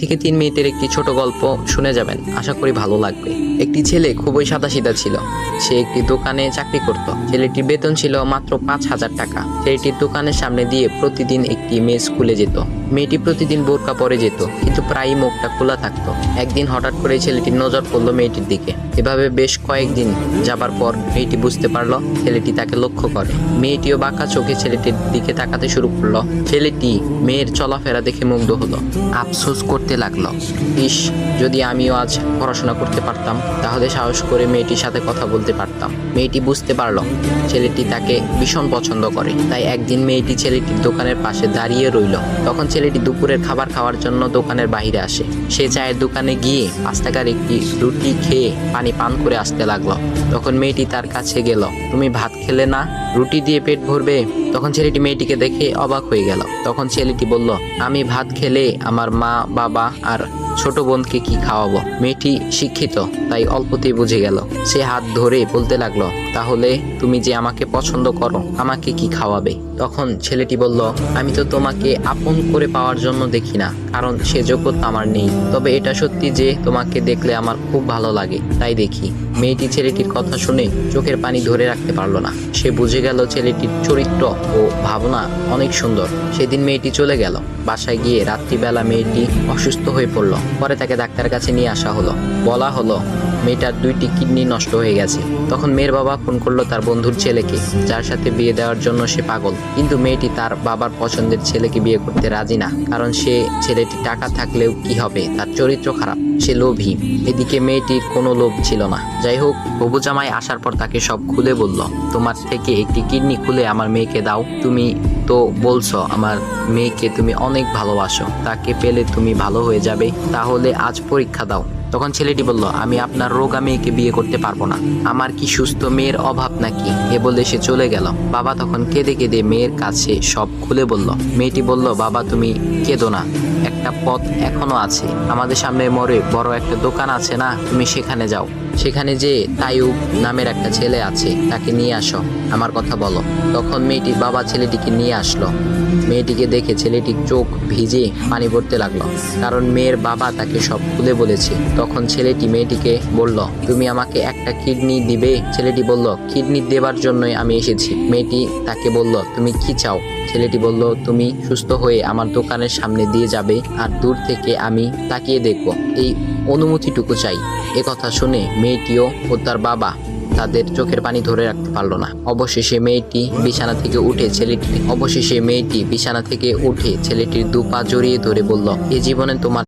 থেকে 3 মিনিটের একটি ছোট গল্প শুনে যাবেন, আশা করি ভালো লাগবে। একটি ছেলে খুবই সাদাসিধা ছিল। সে একটি দোকানে চাকরি করত। ছেলেটির বেতন ছিল মাত্র 5,000 টাকা। ছেলেটির দোকানের সামনে দিয়ে প্রতিদিন একটি মেয়ে স্কুলে যেত। মেয়েটি প্রতিদিন বোরকা পরে যেত, কিন্তু প্রায়ই মুখটা খোলা থাকতো। একদিন হঠাৎ করে ছেলেটির নজর পড়লো মেয়েটির দিকে। এভাবে বেশ কয়েকদিন যাবার পর মেয়েটি বুঝতে পারলো ছেলেটি তাকে লক্ষ্য করে। মেয়েটিও বাঁকা চোখে ছেলেটির দিকে তাকাতে শুরু করলো। ছেলেটি মেয়ের চলাফেরা দেখে মুগ্ধ হলো। আফসোস করতে লাগলো, ইস, যদি আমিও আজ পড়াশোনা করতে পারতাম, তাহলে সাহস করে মেয়েটির সাথে কথা বলতে পারতাম। মেয়েটি বুঝতে পারলো ছেলেটি তাকে ভীষণ পছন্দ করে। তাই একদিন মেয়েটি ছেলেটির দোকানের পাশে দাঁড়িয়ে রইল। তখন ছেলেটি দুপুরের খাবার খাওয়ার জন্য দোকানের বাইরে আসে। সে চায়ের দোকানে গিয়ে 5 টাকার একটি রুটি খেয়ে পানি পান করে আসতে লাগলো। তখন মেয়েটি তার কাছে গেল। তুমি ভাত খেলে না, রুটি দিয়ে পেট ভরবে? তখন ছেলেটি মেয়েটিকে দেখে অবাক হয়ে গেল। তখন ছেলেটি বলল, আমি ভাত খেলে আমার মা, বাবা আর ছোট বোনকে কি খাওয়াবো? মেয়েটি শিক্ষিত, তাই অল্পতেই বুঝে গেল। সে হাত ধরে বলতে লাগলো, তাহলে তুমি যে আমাকে পছন্দ করো, আমাকে কি খাওয়াবে? তখন ছেলেটি বলল, আমি তো তোমাকে আপন করে পাওয়ার জন্য দেখি না, কারণ সে যোগ্যতা আমার নেই। তবে এটা সত্যি যে তোমাকে দেখলে আমার খুব ভালো লাগে, তাই দেখি। মেয়েটি ছেলেটির কথা শুনে চোখের পানি ধরে রাখতে পারলো না। সে বুঝে গেল ছেলেটির চরিত্র ও ভাবনা অনেক সুন্দর। সেদিন মেয়েটি চলে গেল। বাসায় গিয়ে রাত্রিবেলা মেয়েটি অসুস্থ হয়ে পড়ল। পরে তাকে ডাক্তারের কাছে নিয়ে আসা হলো। বলা হলো মেয়েটার 2টি কিডনি নষ্ট হয়ে গেছে। তখন মেয়ের বাবা ফোন করলো তার বন্ধুর ছেলেকে, যার সাথে বিয়ে দেওয়ার জন্য সে পাগল। কিন্তু মেয়েটি তার বাবার পছন্দের ছেলেকে বিয়ে করতে রাজি না, কারণ সে ছেলেটি টাকা থাকলেও কি হবে, তার চরিত্র খারাপ, সে লোভী। এদিকে মেয়েটির কোনো লোভ ছিল না। যাই হোক, হবু জামাই আসার পর তাকে সব খুলে বলল, তোমার থেকে একটি কিডনি খুলে আমার মেয়েকে দাও। তুমি তো বলছো আমার মেয়েকে তুমি অনেক ভালোবাসো, তাকে পেলে তুমি ভালো হয়ে যাবে, তাহলে আজ পরীক্ষা দাও। তখন ছেলেটি বলল, আমি আপনার রোগা মেয়েকে বিয়ে করতে পারবো না, আমার কি সুস্থ মেয়ের অভাব নাকি? এ বলে সে চলে গেল। বাবা তখন কেঁদে কেঁদে মেয়ের কাছে সব খুলে বলল। মেয়েটি বলল, বাবা তুমি কেঁদো না, একটা পথ এখনো আছে। আমাদের সামনে মোড়ে বড় একটা দোকান আছে না, তুমি সেখানে যাও। সেখানে যে তাইয়ুব নামের একটা ছেলে আছে, তাকে নিয়ে আসো, আমার কথা বলো। তখন মেয়েটির বাবা ছেলেটিকে নিয়ে আসলো। মেয়েটিকে দেখে ছেলেটির চোখ ভিজে পানি পড়তে লাগলো, কারণ মেয়ের বাবা তাকে সব খুলে বলেছে। তখন ছেলেটি মেয়েটিকে বলল, তুমি আমাকে একটা কিডনি দিবে? ছেলেটি বলল, কিডনি দেবার জন্যই আমি এসেছি। মেয়েটি তাকে বলল, তুমি কি চাও? ছেলেটি বলল, তুমি সুস্থ হয়ে আমার দোকানের সামনে দিয়ে যাবে, আর দূর থেকে আমি তাকিয়ে দেখব, এই অনুমতিটুকু চাই। এ কথা শুনে মেয়েটিও ও তার বাবা তাদের চোখের পানি ধরে রাখতে পারলো না। অবশেষে মেয়েটি বিছানা থেকে উঠে ছেলেটির 2 পা জড়িয়ে ধরে বলল, এ জীবনে তোমার